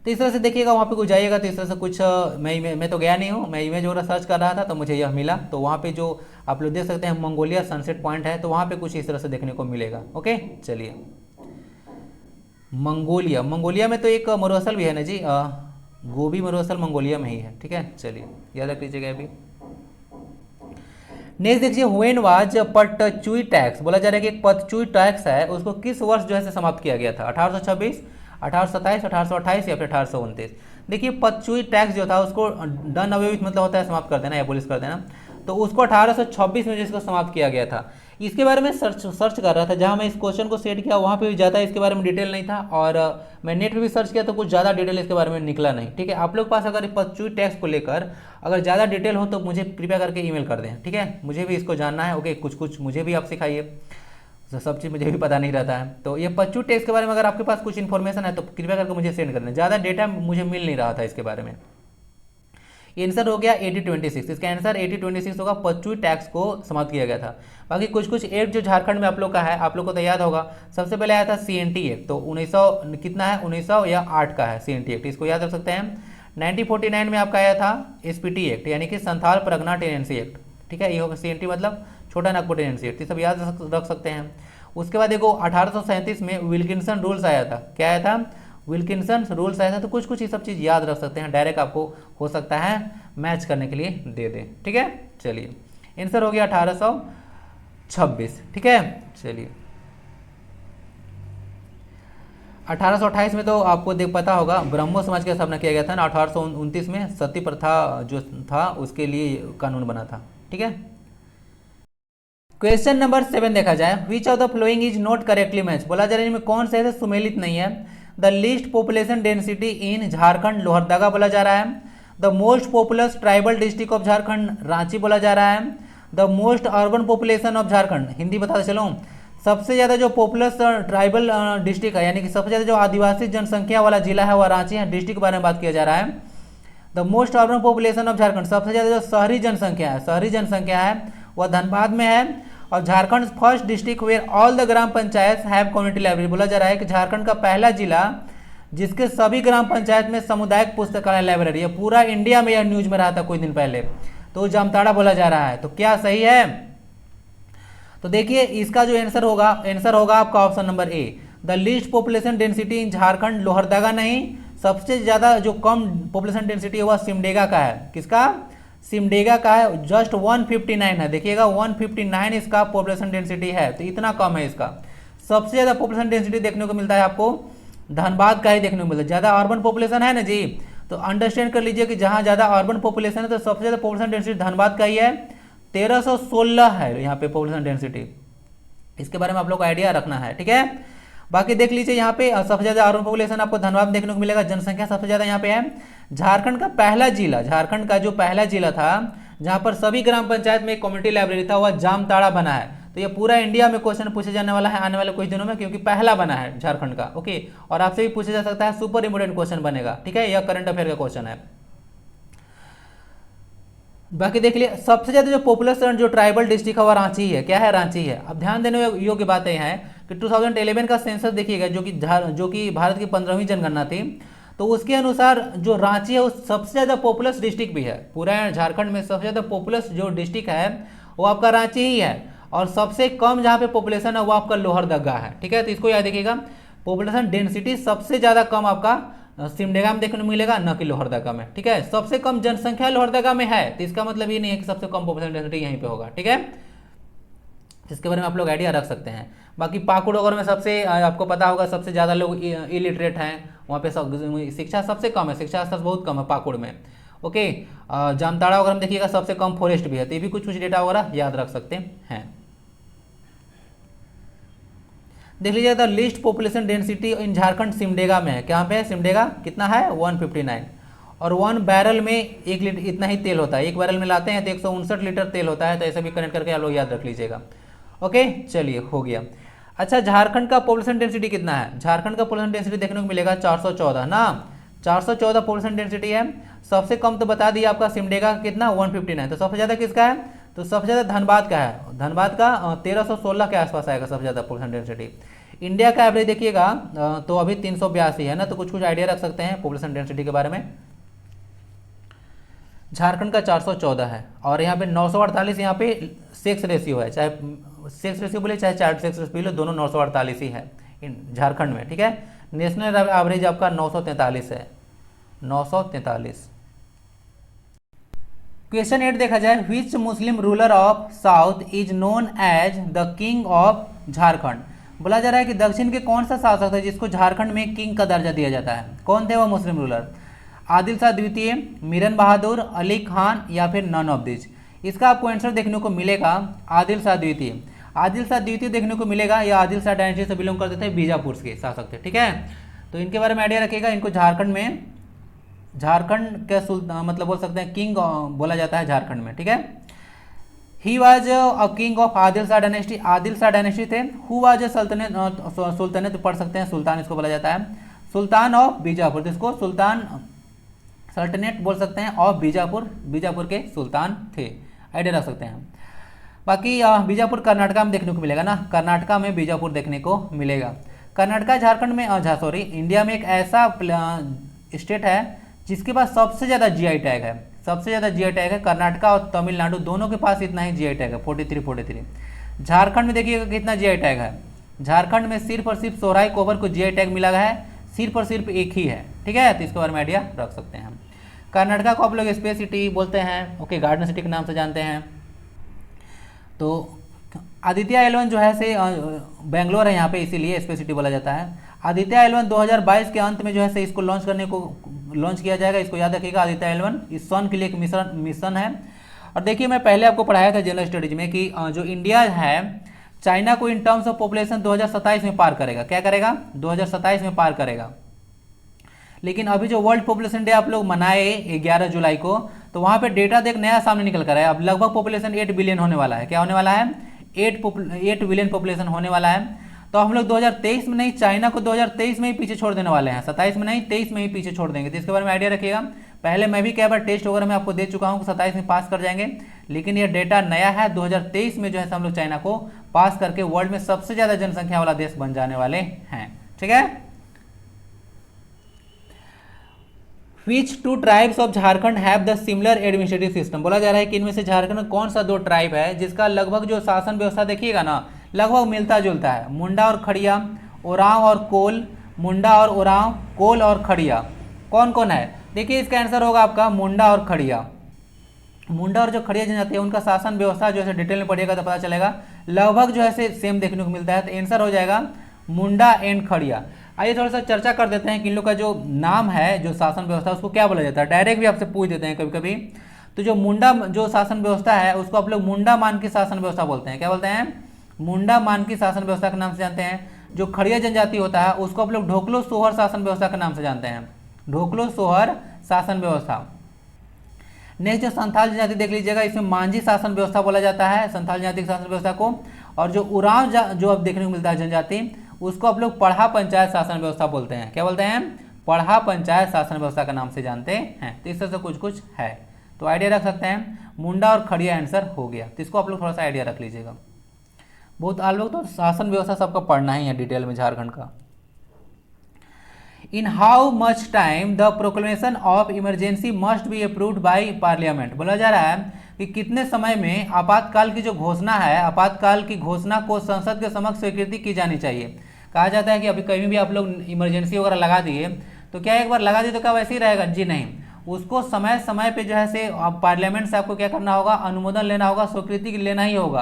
तो इस तरह से देखिएगा, वहाँ पे कुछ जाइएगा तो इस तरह से कुछ मैं तो गया नहीं हूँ, मैं इमेज वगैरह सर्च कर रहा था तो मुझे यह मिला। तो वहाँ पे जो आप लोग देख सकते हैं मंगोलिया सनसेट पॉइंट है, तो वहाँ पे कुछ इस तरह से देखने को मिलेगा। ओके, चलिए मंगोलिया में तो एक मरुस्थल भी है ना जी, गोबी मरुस्थल मंगोलिया में ही है। ठीक है, चलिए याद रख लीजिएगा अभी। नेक्स्ट देखिए, व्हेन वाज पतचुई टैक्स, बोला जा रहा है कि एक पतचुई टैक्स है, उसको किस वर्ष जो है से समाप्त किया गया था? 1826, 1827, 1828 या फिर 1829? देखिए पतचुई टैक्स जो था उसको डन अवे विथ मतलब होता है समाप्त कर देना या पुलिस कर देना, तो उसको 1826 में जिसको समाप्त किया गया था। इसके बारे में सर्च कर रहा था, जहाँ मैं इस क्वेश्चन को सेट किया वहाँ पे भी ज़्यादा इसके बारे में डिटेल नहीं था, और मैं नेट पे भी सर्च किया तो कुछ ज़्यादा डिटेल इसके बारे में निकला नहीं। ठीक है, आप लोग के पास अगर पतचुई टैक्स को लेकर अगर ज़्यादा डिटेल हो तो मुझे कृपया करके ईमेल कर दें। ठीक है, मुझे भी इसको जानना है। ओके, कुछ मुझे भी आप सिखाइए, सब चीज़ मुझे भी पता नहीं रहता है। तो ये पतचुई टैक्स के बारे में अगर आपके पास कुछ इन्फॉर्मेशन है तो कृपया करके मुझे सेंड कर दें, ज़्यादा डेटा मुझे मिल नहीं रहा था इसके बारे में। आंसर हो गया 8026, इसका आंसर 8026 होगा, पतचुई टैक्स को समाप्त किया गया था। बाकी कुछ एक्ट जो झारखंड में आप लोग का है, आप लोग को तो याद होगा, सबसे पहले आया था CNT एक्ट, तो 1900 कितना है, 1908 का है CNT एक्ट, इसको याद रख सकते हैं। 1949 में आपका आया था SPT एक्ट, यानी कि संथाल परगना टेनेंसी एक्ट। ठीक है, ये होगा CNT मतलब छोटा नागपुर टेनेंसी एक्ट, ये सब याद रख सकते हैं। उसके बाद देखो 1837 में विल्किंसन रूल्स आया था। क्या आया था? विल्किंसन रूल्स आया था। तो कुछ ये सब चीज़ याद रख सकते हैं, डायरेक्ट आपको हो सकता है मैच करने के लिए दे दें। ठीक है, चलिए आंसर हो गया 1826। ठीक है, चलिए 1828 में तो आपको देख पता होगा ब्रह्मो समाज की स्थापना किया गया था ना, 1829 में सती प्रथा जो था उसके लिए कानून बना था। ठीक है, क्वेश्चन नंबर 7 देखा जाए, which of the following is not correctly match, बोला जा रहा है इनमें कौन से ऐसे सुमेलित नहीं है? The least population density in Jharkhand Lohardaga बोला जा रहा है। The most populous tribal district of Jharkhand Ranchi बोला जा रहा है। The most urban population of Jharkhand, Hindi बताते चलो, सबसे ज़्यादा जो पॉपुलस ट्राइबल डिस्ट्रिक्ट है, यानी कि सबसे ज़्यादा जो आदिवासी जनसंख्या वाला जिला है वह रांची है, डिस्ट्रिक्ट के बारे में बात किया जा रहा है। The most urban population of Jharkhand, सबसे ज़्यादा जो शहरी जनसंख्या है वह धनबाद में है। और Jharkhand first district where all the gram panchayat have community library, बोला जा रहा है कि झारखंड का पहला जिला जिसके सभी ग्राम पंचायत में सामुदायिक पुस्तकालय लाइब्रेरी है। पूरा इंडिया में यह न्यूज में रहा था कुछ दिन पहले, तो जामताड़ा बोला जा रहा है। तो क्या सही है? तो देखिए इसका जो आंसर होगा आपका option number A, the least population density in Jharkhand Lohardaga नहीं, सबसे ज्यादा जो कम पॉपुलेशन डेंसिटी है वह सिमडेगा का है। किसका? सिमडेगा का है, जस्ट 159 है। देखिएगा 159 इसका पॉपुलेशन डेंसिटी है, तो इतना कम है इसका। सबसे ज्यादा पॉपुलेशन डेंसिटी देखने को मिलता है आपको धनबाद का ही देखने को मिलता है। ज्यादा अर्बन पॉपुलेशन है ना जी, तो अंडरस्टैंड कर लीजिए कि जहां ज्यादा अर्बन पॉपुलेशन है तो सबसे ज्यादा पॉपुलेशन डेंसिटी धनबाद का ही है, 1316 है यहाँ पे पॉपुलेशन डेंसिटी। इसके बारे में आप लोग को आइडिया रखना है। ठीक है, बाकी देख लीजिए यहाँ पे सबसे ज्यादा अर्बन पॉपुलेशन आपको धनबाद में देखने को मिलेगा, जनसंख्या सबसे ज्यादा यहाँ पे है। झारखंड का जो पहला जिला था जहां पर सभी ग्राम पंचायत में एक कम्युनिटी लाइब्रेरी था वह जामताड़ा बना है। तो ये पूरा इंडिया में क्वेश्चन पूछे जाने वाला है आने वाले कुछ दिनों में, क्योंकि पहला बना है झारखंड का। ओके, और आपसे भी पूछा जा सकता है, सुपर इंपोर्टेंट क्वेश्चन बनेगा। ठीक है, यह करंट अफेयर का क्वेश्चन है। बाकी देख लिया सबसे ज्यादा जो पॉपुलेशन जो ट्राइबल डिस्ट्रिक्ट है वह रांची है। क्या है? रांची है। अब ध्यान देने योग्य बातें हैं कि 2011 का सेंसस देखिएगा जो कि भारत की 15वीं जनगणना थी, तो उसके अनुसार जो रांची है वो सबसे ज्यादा पॉपुलस डिस्ट्रिक्ट भी है। पूरा झारखंड में सबसे ज्यादा पॉपुलस जो डिस्ट्रिक्ट है वो आपका रांची ही है, और सबसे कम जहाँ पे पॉपुलेशन है वो आपका लोहरदगा है। ठीक है, तो इसको याद रखिएगा, पॉपुलेशन डेंसिटी सबसे ज्यादा कम आपका सिमडेगा में देखने को मिलेगा, न कि लोहरदगा में। ठीक है, सबसे कम जनसंख्या लोहरदगा में है, तो इसका मतलब ये नहीं है कि सबसे कम पॉपुलेशन डेंसिटी यहीं पे होगा। ठीक है, जिसके बारे में आप लोग आइडिया रख सकते हैं। बाकी पाकुड़ वगैरह में सबसे आपको पता होगा सबसे ज़्यादा लोग इलिटरेट हैं, वहाँ पे शिक्षा सबसे कम है, शिक्षा स्तर बहुत कम है पाकुड़ में। ओके, जामताड़ा वगैरह में देखिएगा सबसे कम फॉरेस्ट भी है। तो ये भी कुछ डेटा वगैरह याद रख सकते हैं। देख लीजिए the list population density in Jharkhand Simdega में है। कहाँ पे है? सिमडेगा। कितना है? 159। और 1 बैरल में 1 लीटर इतना ही तेल होता है। 1 बैरल में लाते हैं तो 159 लीटर तेल होता है। तो ऐसे भी कनेक्ट करके आप लोग याद रख लीजिएगा। ओके, चलिए हो गया। अच्छा, झारखंड का पॉपुलेशन डेंसिटी कितना है? झारखंड का पॉपुलेशन डेंसिटी देखने को मिलेगा 414 ना, 414 पॉपुलेशन डेंसिटी है। सबसे कम तो बता दिया आपका सिमडेगा कितना, 159। तो सबसे ज़्यादा किसका है? तो सबसे ज़्यादा धनबाद का है। धनबाद का 1316 के आसपास आएगा सबसे ज़्यादा पॉपुलेशन डेंसिटी। इंडिया का एवरेज देखिएगा तो अभी 382 है ना। तो कुछ कुछ आइडिया रख सकते हैं पॉपुलेशन डेंसिटी के बारे में। झारखंड का 414 है और यहाँ पे 948 यहाँ पे सेक्स रेशियो है। चाहे सेक्स रेशियो बोले चाहे चाइल्ड सेक्स रेशियो बोले, दोनों 948 ही है झारखंड में। ठीक है, नेशनल एवरेज आपका 943 है, 943। क्वेश्चन 8 देखा जाए, which Muslim ruler of south is known as the king of Jharkhand. बोला जा रहा है कि दक्षिण के कौन सा शासक है जिसको झारखंड में किंग का दर्जा दिया जाता है? कौन थे वो मुस्लिम रूलर? आदिल शाह द्वितीय, मीरन बहादुर, अली खान या फिर नन ऑफ दिस। इसका आपको आंसर देखने को मिलेगा आदिल शाह द्वितीय। आदिल शाह द्वितीय देखने को मिलेगा। या आदिल शाह डायनेस्टी से बिलोंग करते थे, बीजापुर के शासक थे। ठीक है, तो इनके बारे में आइडिया रखिएगा। इनको झारखंड में, झारखंड के मतलब बोल सकते हैं किंग बोला जाता है झारखंड में। ठीक है, he was a king of Adil Shah dynasty. Adil Shah dynasty थे। हु वाज सुल्तानेत पढ़ सकते हैं, सुल्तान इसको बोला जाता है। सुल्तान ऑफ बीजापुर, जिसको सुल्तान सल्तनत बोल सकते हैं ऑफ बीजापुर, बीजापुर के सुल्तान थे। आइडिया रख सकते हैं। बाकी बीजापुर कर्नाटका में देखने को मिलेगा ना, कर्नाटका में बीजापुर देखने को मिलेगा। कर्नाटका झारखंड में सॉरी इंडिया में एक ऐसा स्टेट है जिसके पास सबसे ज़्यादा जीआई टैग है। सबसे ज़्यादा जीआई टैग है कर्नाटका और तमिलनाडु, दोनों के पास इतना ही जीआई टैग है, 43। झारखंड में देखिएगा कितना जीआई टैग है। झारखंड में सिर्फ और सिर्फ सोहराई कोबर को जीआई टैग मिला है, सिर्फ और सिर्फ एक ही है। ठीक है, तो इसके बारे में आइडिया रख सकते हैं हम। कर्नाटका को आप लोग स्पेस सिटी बोलते हैं, ओके, गार्डन सिटी के नाम से जानते हैं। तो आदित्य L1 जो है से बेंगलोर है यहाँ पे, इसीलिए स्पेस सिटी बोला जाता है। आदित्य L1 2022 के अंत में जो है से इसको लॉन्च किया जाएगा। इसको याद रखिएगा, आदित्य L1 इस सन के लिए एक मिशन है। और देखिए मैं पहले आपको पढ़ाया था जनरल स्टडीज में कि जो इंडिया है चाइना को इन टर्म्स ऑफ पॉपुलेशन 2027 में पार करेगा। क्या करेगा? 2027 में पार करेगा। लेकिन अभी जो वर्ल्ड पॉपुलेशन डे आप लोग मनाए 11 जुलाई को, तो वहाँ पे डेटा देख नया सामने निकल कर है। अब लगभग पॉपुलेशन 8 बिलियन होने वाला है। क्या होने वाला है? 8 बिलियन पॉपुलेशन होने वाला है। तो हम लोग 2023 में नहीं, चाइना को 2023 में ही पीछे छोड़ देने वाले हैं। 27 में नहीं, 23 में ही पीछे छोड़ देंगे। तो इसके बारे में आइडिया रखिएगा। पहले मैं भी कई बार टेस्ट वगैरह में आपको दे चुका हूँ कि 27 में पास कर जाएंगे, लेकिन ये डेटा नया है। 2023 में जो है हम लोग चाइना को पास करके वर्ल्ड में सबसे ज़्यादा जनसंख्या वाला देश बन जाने वाले हैं। ठीक है, Which two tribes of Jharkhand have the similar administrative system। बोला जा रहा है कि इनमें से झारखंड में कौन सा 2 ट्राइब है जिसका लगभग जो शासन व्यवस्था देखिएगा ना, लगभग मिलता जुलता है। मुंडा और खड़िया, ओरांव और कोल, मुंडा और ओरांव, कोल और खड़िया। कौन कौन है? देखिए इसका आंसर होगा आपका मुंडा और खड़िया। मुंडा और जो खड़िया जनजाति है उनका शासन व्यवस्था जो है डिटेल में पढ़िएगा तो पता चलेगा, लगभग जो है सेम देखने को मिलता है। तो आंसर हो जाएगा मुंडा एंड खड़िया। आइए थोड़ा सा चर्चा कर देते हैं कि इन लोग का जो नाम है, जो शासन व्यवस्था, उसको क्या बोला जाता है। डायरेक्ट भी आपसे पूछ देते हैं कभी कभी। तो जो मुंडा जो शासन व्यवस्था है उसको आप लोग मुंडा मान की शासन व्यवस्था बोलते हैं। क्या बोलते हैं? मुंडा मान की शासन व्यवस्था के नाम से जानते हैं। जो खड़िया जनजाति होता है उसको आप लोग ढोकलो सोहर शासन व्यवस्था के नाम से जानते हैं। ढोकलो सोहर शासन व्यवस्था। नेक्स्ट जो संथाल जनजाति देख लीजिएगा, इसमें मांझी शासन व्यवस्था बोला जाता है संथाल जनजाति की शासन व्यवस्था को। और जो उरांव जो अब देखने को मिलता है जनजाति, उसको आप लोग पढ़ा पंचायत शासन व्यवस्था बोलते हैं। क्या बोलते हैं? पढ़ा पंचायत शासन व्यवस्था के नाम से जानते हैं। तो इस तरह से कुछ कुछ है, तो आइडिया रख सकते हैं। मुंडा और खड़िया आंसर हो गया। तो इसको आप लोग थोड़ा सा आइडिया रख लीजिएगा। बहुत आप लोग तो शासन व्यवस्था सबका पढ़ना ही है डिटेल में झारखंड का। In how much time the proclamation of emergency must be approved by parliament. बोला जा रहा है कि कितने समय में आपातकाल की जो घोषणा है, आपातकाल की घोषणा को संसद के समक्ष स्वीकृति की जानी चाहिए। कहा जाता है कि अभी कहीं भी आप लोग इमरजेंसी वगैरह लगा दिए तो क्या एक बार लगा दिए तो क्या वैसे ही रहेगा? जी नहीं, उसको समय समय पे जो है से पार्लियामेंट से आपको क्या करना होगा? अनुमोदन लेना होगा, स्वीकृति लेना ही होगा।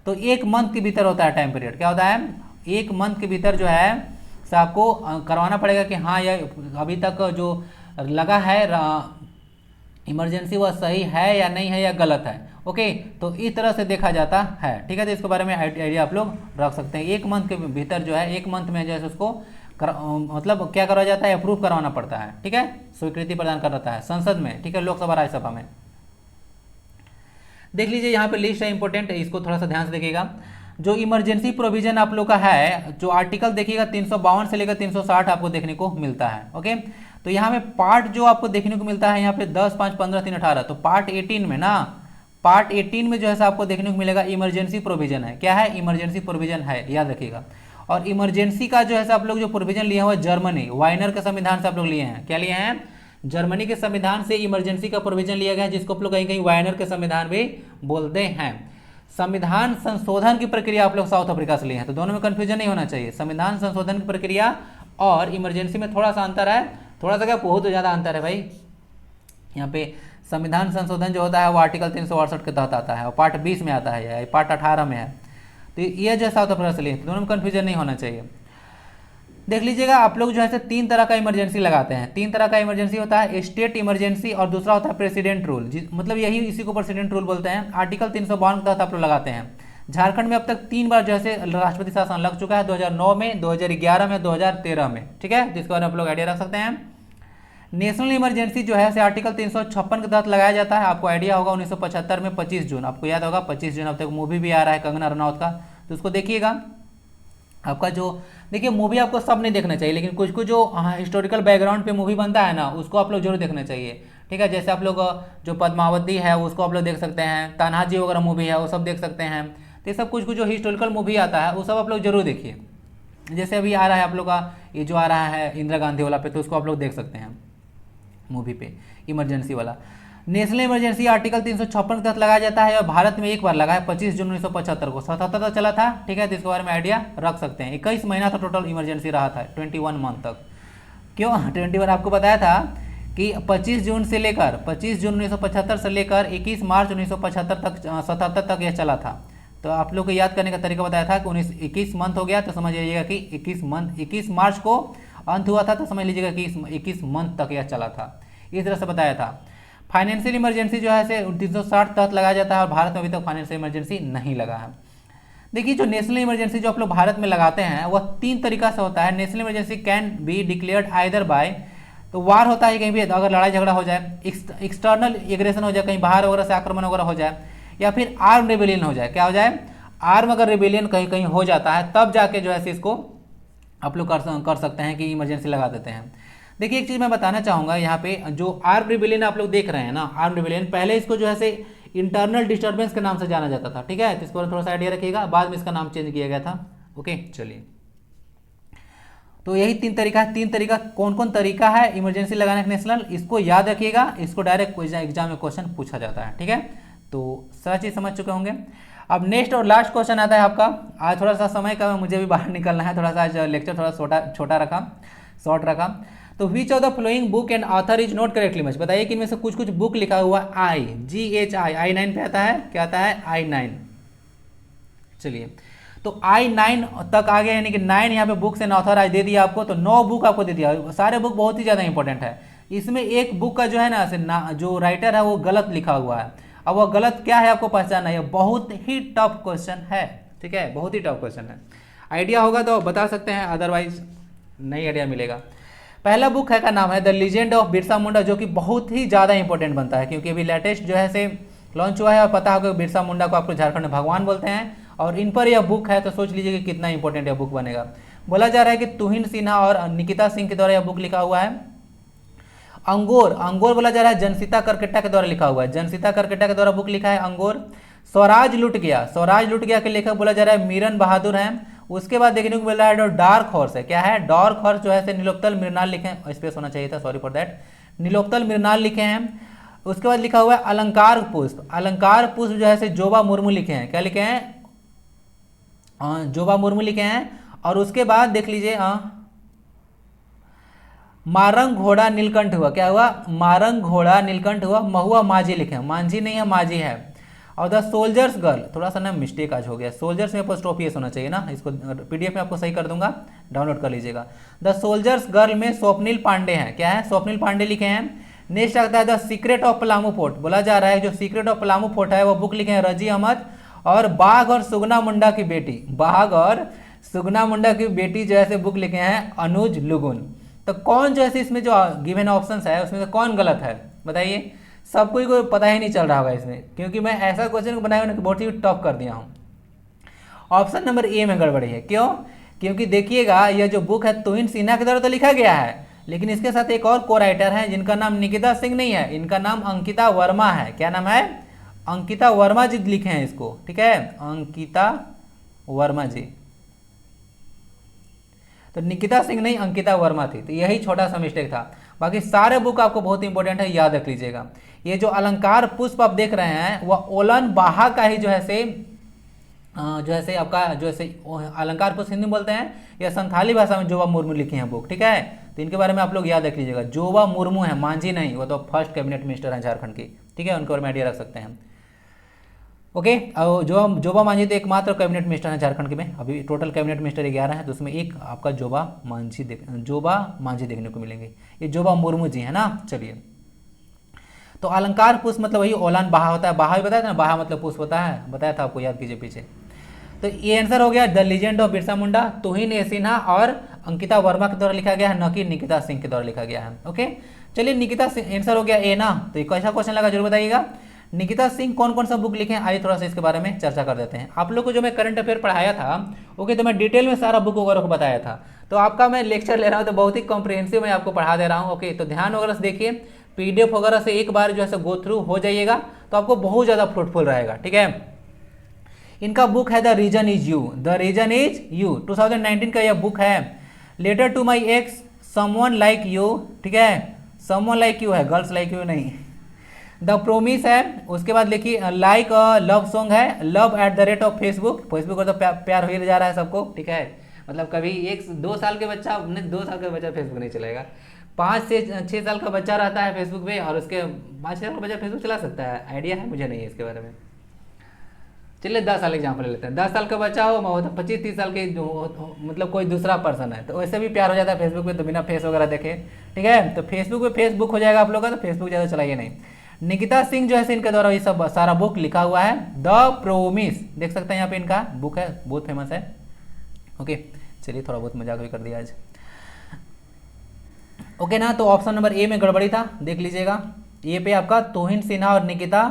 तो 1 मंथ के भीतर होता है टाइम पीरियड। क्या होता है? 1 मंथ के भीतर जो है से आपको करवाना पड़ेगा कि हाँ यह अभी तक जो लगा है इमरजेंसी वह सही है या नहीं है या गलत है। ओके, तो इस तरह से देखा जाता है। ठीक है, तो इसके बारे में आइडिया आप लोग रख सकते हैं। एक मंथ के भीतर जो है, एक मंथ में जो है उसको मतलब क्या करवाया जाता है, अप्रूव करवाना पड़ता है। ठीक है, स्वीकृति प्रदान करता है संसद में। ठीक है, लोकसभा राज्यसभा में। देख लीजिए यहाँ पे लिस्ट है इंपॉर्टेंट, इसको थोड़ा सा ध्यान से देखिएगा। जो इमरजेंसी प्रोविजन आप लोग का है, जो आर्टिकल देखिएगा 352 से लेकर 360 आपको देखने को मिलता है। ओके, तो यहाँ में पार्ट जो आपको देखने को मिलता है यहाँ पे 10, 5, 15, 3, 18, तो पार्ट 18 में ना, पार्ट 18 में जो है आपको देखने को मिलेगा इमरजेंसी प्रोविजन है। क्या है? इमरजेंसी प्रोविजन है, याद रखिएगा। और इमरजेंसी का जो है आप लोग जो प्रोविजन लिया हुआ है जर्मनी वाइनर के संविधान से आप लोग लिए हैं। क्या लिए हैं? जर्मनी के संविधान से इमरजेंसी का प्रोविजन लिया गया है, जिसको आप लोग कहीं कहीं वाइनर के संविधान भी बोलते हैं। संविधान संशोधन की प्रक्रिया आप लोग साउथ अफ्रीका से लिए हैं, तो दोनों में कंफ्यूजन नहीं होना चाहिए। संविधान संशोधन की प्रक्रिया और इमरजेंसी में थोड़ा सा अंतर है, थोड़ा सा क्या, बहुत ज़्यादा अंतर है भाई। यहाँ पे संविधान संशोधन जो होता है वो आर्टिकल 368 के तहत आता है और पार्ट 20 में आता है या पार्ट 18 में है। तो ये जो साउथ अफ्रीका से लिए, दोनों में कंफ्यूजन नहीं होना चाहिए। देख लीजिएगा, आप लोग जो है 3 तरह का इमरजेंसी लगाते हैं। 3 तरह का इमरजेंसी होता है, स्टेट इमरजेंसी, और दूसरा होता है प्रेसिडेंट रूल, मतलब यही इसी को प्रेसिडेंट रूल बोलते हैं। आर्टिकल 352 के तहत आप लोग लगाते हैं। झारखंड में अब तक 3 बार जो है राष्ट्रपति शासन लग चुका है, 2009 में, 2011 में, 2013 में। ठीक है, जिसके बारे में आप लोग आइडिया रख सकते हैं। नेशनल इमरजेंसी जो है आर्टिकल 356 के तहत लगाया जाता है। आपको आइडिया होगा 1975 में 25 जून, आपको याद होगा 25 जून, अब तक मूवी भी आ रहा है कंगना रनौत का, तो उसको देखिएगा। आपका जो देखिए मूवी आपको सब नहीं देखना चाहिए, लेकिन कुछ कुछ जो हिस्टोरिकल बैकग्राउंड पे मूवी बनता है ना, उसको आप लोग जरूर देखना चाहिए। ठीक है, जैसे आप लोग जो पद्मावती है उसको आप लोग देख सकते हैं, तान्हाजी वगैरह मूवी है वो सब देख सकते हैं। तो ये सब कुछ कुछ जो हिस्टोरिकल मूवी आता है वो सब आप लोग जरूर देखिए। जैसे अभी आ रहा है आप लोग का ये जो आ रहा है इंदिरा गांधी वाला पे, तो उसको आप लोग देख सकते हैं मूवी पे, इमरजेंसी वाला। नेशनल इमरजेंसी आर्टिकल 356 के तहत लगाया जाता है और भारत में एक बार लगा है 25 जून 1975 को, 77 तक चला था। ठीक है, तो इसके बारे में आइडिया रख सकते हैं। 21 महीना तो टोटल इमरजेंसी रहा था, 21 मंथ तक। क्यों 21? आपको बताया था कि 25 जून से लेकर 25 जून 1975 से लेकर 21 मार्च 1975 तक 77 तक यह चला था। तो आप लोग को याद करने का तरीका बताया था कि 21 मंथ हो गया, तो समझ लीजिएगा कि 21 मार्च को अंत हुआ था, तो समझ लीजिएगा कि 21 मंथ तक यह चला था। इस तरह से बताया था। फाइनेंशियल इमरजेंसी जो है 360 तहत लगाया जाता है और भारत में अभी तक फाइनेंशियल इमरजेंसी नहीं लगा है। देखिए, जो नेशनल इमरजेंसी जो आप लोग भारत में लगाते हैं वह 3 तरीका से होता है। National emergency can be declared either bye, तो वार होता है कहीं भी, अगर लड़ाई झगड़ा हो जाए, एक्सटर्नल एग्रेशन हो जाए, कहीं बाहर वगैरह से आक्रमण वगैरह हो जाए, या फिर आर्म रेबेलियन हो जाए। क्या हो जाए? आर्म अगर रेबेलियन कहीं कहीं हो जाता है, तब जाके जो है इसको आप लोग कर सकते हैं कि इमरजेंसी लगा देते हैं। देखिए, एक चीज़ मैं बताना चाहूँगा यहाँ पे, जो आर्म रिबेलियन आप लोग देख रहे हैं ना, आर्म रिबेलियन, पहले इसको जो है इंटरनल डिस्टर्बेंस के नाम से जाना जाता था। ठीक है, तो इसको थोड़ा सा आइडिया रखिएगा, बाद में इसका नाम चेंज किया गया था। ओके, चलिए, तो यही 3 तरीका है। 3 तरीका कौन कौन तरीका है इमरजेंसी लगाने का नेशनल, इसको याद रखिएगा, इसको डायरेक्ट एग्जाम में क्वेश्चन पूछा जाता है। ठीक है, तो सारा चीज़ समझ चुके होंगे। अब नेक्स्ट और लास्ट क्वेश्चन आता है आपका। आज थोड़ा सा समय का मुझे भी बाहर निकलना है, थोड़ा सा आज लेक्चर थोड़ा छोटा रखा, शॉर्ट रखा। तो which of the flowing book and author is not correctly match, बताइए कि इनमें से कुछ कुछ बुक लिखा हुआ I9 पे आता है, क्या आता है? I9। चलिए, तो I9 तक आ गया, यानी कि 9 यहाँ पे बुक्स एंड ऑथर आज दे दिया आपको, तो 9 बुक आपको दे दिया। सारे बुक बहुत ही ज़्यादा इंपॉर्टेंट है। इसमें एक बुक का जो है ना, जो राइटर है वो गलत लिखा हुआ है। अब वो गलत क्या है आपको पहचानना है, बहुत ही टफ क्वेश्चन है। ठीक है, बहुत ही टफ क्वेश्चन है। आइडिया होगा तो बता सकते हैं, अदरवाइज नहीं आइडिया मिलेगा। पहला बुक है का नाम है the legend of Birsa Munda, जो कि बहुत ही ज़्यादा इंपॉर्टेंट बनता है, क्योंकि अभी लेटेस्ट जो है लॉन्च हुआ है और पता होगा बिरसा मुंडा को आपको झारखंड में भगवान बोलते हैं, और इन पर यह बुक है, तो सोच लीजिए कि कितना इंपॉर्टेंट यह बुक बनेगा। बोला जा रहा है कि तुहिन सिन्हा और निकिता सिंह के द्वारा यह बुक लिखा हुआ है। अंगोर बोला जा रहा है जनसीता करकेटा के द्वारा लिखा हुआ है, जनसीता करकेटा के द्वारा बुक लिखा है अंगोर। स्वराज लुट गया के लेखक बोला जा रहा है मीरन बहादुर हैं। उसके बाद देखने को मिल रहा है जो डार्क हॉर्स है, क्या है? डार्क हॉर्स जो है नीलोत्पल मृणाल लिखे हैं, स्पेस होना चाहिए था, sorry for that, Nilotpal Mrinal लिखे हैं। उसके बाद लिखा हुआ है अलंकार पुष्प जो है जोबा मुर्मू लिखे हैं। क्या लिखे हैं? जोबा मुर्मू लिखे हैं। और उसके बाद देख लीजिए मारंग घोड़ा नीलकंठ हुआ, क्या हुआ? मारंग घोड़ा नीलकंठ हुआ, महुआ माझी लिखे हैं, मांझी नहीं है माझी है। और द सोल्जर्स गर्ल, थोड़ा सा ना मिस्टेक आज हो गया, सोल्जर्स में अपोस्ट्रोफी होना चाहिए ना, इसको पीडीएफ में आपको सही कर दूंगा, डाउनलोड कर लीजिएगा। द सोल्जर्स गर्ल में स्वप्निल पांडे हैं, क्या है? स्वप्निल पांडे लिखे हैं। नेक्स्ट आता है the secret of Palamu fort. बोला जा रहा है जो सीक्रेट ऑफ पलामू फोर्ट है वो बुक लिखे हैं रजी अहमद, और बाघ और सुगना मुंडा की बेटी, बाघ और सुगना मुंडा की बेटी जो है बुक लिखे हैं अनुज लुगुन। तो कौन जो है इसमें जो गिवन ऑप्शंस है उसमें से कौन गलत है बताइए। सब कोई को पता ही नहीं चल रहा होगा इसमें, क्योंकि मैं ऐसा क्वेश्चन बनाया हूँ बहुत ही टफ कर दिया हूँ। ऑप्शन नंबर ए में गड़बड़ी है, क्यों? क्योंकि देखिएगा यह जो बुक है तुहिन सिन्हा के द्वारा तो लिखा गया है, लेकिन इसके साथ एक और को राइटर है जिनका नाम निकिता सिंह नहीं है, इनका नाम अंकिता वर्मा है। क्या नाम है? अंकिता वर्मा जी लिखे हैं इसको, ठीक है, अंकिता वर्मा जी। तो निकिता सिंह नहीं अंकिता वर्मा थी, तो यही छोटा सा मिस्टेक था। बाकी सारे बुक आपको बहुत इंपॉर्टेंट है, याद रख लीजिएगा। ये जो अलंकार पुष्प आप देख रहे हैं वह ओलन बाहा का ही जो है से आपका जो है अलंकार पुष्प हिंदी में बोलते हैं, या संथाली भाषा में जोबा मुर्मू लिखी हैं बुक, ठीक है। तो इनके बारे में आप लोग याद रख लीजिएगा। जोबा मुर्मू है, मांझी नहीं, वो तो फर्स्ट कैबिनेट मिनिस्टर हैं झारखंड की, ठीक है, उनके बारे में आइडिया रख सकते हैं। ओके, और जोबा मांझी तो एकमात्र कैबिनेट मिनिस्टर हैं झारखंड के में। अभी टोटल कैबिनेट मिनिस्टर 11 हैं, तो उसमें एक आपका जोबा मांझी देखने को मिलेंगे। ये जोबा मुर्मू जी है ना। चलिए, तो अलंकार पुष्प मतलब वही ओलान बाहा होता है, बाहा भी बताया था ना, बाहा मतलब पुष्प होता है, बताया था आपको, याद कीजिए पीछे। तो ये आंसर हो गया the legend of Birsa Munda, तुहिन ए सिन्हा और अंकिता वर्मा के द्वारा लिखा गया है, न कि निकिता सिंह के द्वारा लिखा गया है। ओके, चलिए निकिता आंसर हो गया ए ना। तो कैसा क्वेश्चन लगा जरूर बताइएगा। निकिता सिंह कौन कौन सा बुक लिखे हैं, आइए थोड़ा सा इसके बारे में चर्चा कर देते हैं। आप लोग को जो मैं करंट अफेयर पढ़ाया था, ओके, तो मैं डिटेल में सारा बुक वगैरह को बताया था। तो आपका मैं लेक्चर ले रहा हूँ तो बहुत ही कॉम्प्रिहेंसिव मैं आपको पढ़ा दे रहा हूँ। ओके, तो ध्यान वगैरह से देखिए, पीडीएफ वगैरह से एक बार जो है गो थ्रू हो जाइएगा तो आपको बहुत ज़्यादा फ्रूटफुल रहेगा, ठीक है। इनका बुक है the reason is you, the reason is you, 2019 का यह बुक है। Letter to my ex, someone like you, ठीक है, समवन लाइक यू है, गर्ल्स लाइक यू नहीं। द प्रोमिस है, उसके बाद लिखिए लाइक लव सॉन्ग है, love at the rate of Facebook, Facebook पर तो प्यार हो ही जा रहा है सबको, ठीक है। मतलब कभी 1-2 साल के बच्चा, 2 साल का बच्चा फेसबुक नहीं चलाएगा, 5 से 6 साल का बच्चा रहता है फेसबुक पे, और उसके 5 साल का बच्चा फेसबुक चला सकता है, आइडिया है, मुझे नहीं है इसके बारे में। चलिए 10 साल एग्जाम्पल ले लेते हैं। 10 साल का बच्चा हो, 25-30 साल के मतलब कोई दूसरा पर्सन है, तो वैसे भी प्यार हो जाता है फेसबुक पे, तो बिना फेस वगैरह देखे, ठीक है। तो फेसबुक पे फेसबुक हो जाएगा आप लोग का, तो फेसबुक ज़्यादा चलाइए नहीं। निकिता सिंह जो है इनके द्वारा ये सब सारा बुक लिखा हुआ है, द प्रोमिस, देख सकते हैं यहाँ पे इनका बुक है, बहुत फेमस है। ओके, चलिए थोड़ा बहुत मजाक भी कर दिया आज, ओके ना। तो ऑप्शन नंबर ए में गड़बड़ी था, देख लीजिएगा। ये पे आपका तुहिन सिन्हा और निकिता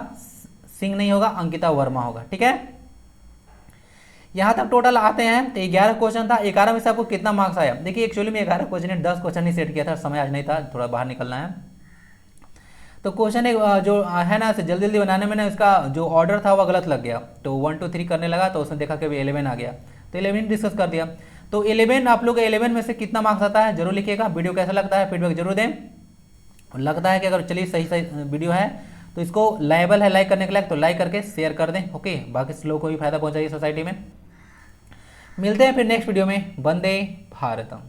सिंह नहीं होगा, अंकिता वर्मा होगा, ठीक है। यहाँ तक टोटल आते हैं तो 11 क्वेश्चन था। 11 में से आपको कितना मार्क्स आया? देखिए एक्चुअली में 11 क्वेश्चन है, 10 क्वेश्चन ही सेट किया था, समय आज नहीं था, थोड़ा बाहर निकलना है। तो क्वेश्चन जो है ना जल्दी जल्दी बनाने में ना इसका जो ऑर्डर था वह गलत लग गया, तो 1 2 3 करने लगा, तो उसने देखा कि 11 आ गया, तो 11 डिस्कस कर दिया। तो 11 आप लोग 11 में से कितना मार्क्स आता है जरूर लिखिएगा। वीडियो कैसा लगता है फीडबैक जरूर दें। लगता है कि अगर चलिए सही वीडियो है तो इसको लाइबल है लाइक करने के लायक, तो लाइक करके शेयर कर दें। ओके, बाकी लोगों को भी फायदा पहुंचाइए सोसाइटी में। मिलते हैं फिर नेक्स्ट वीडियो में। वंदे भारतम।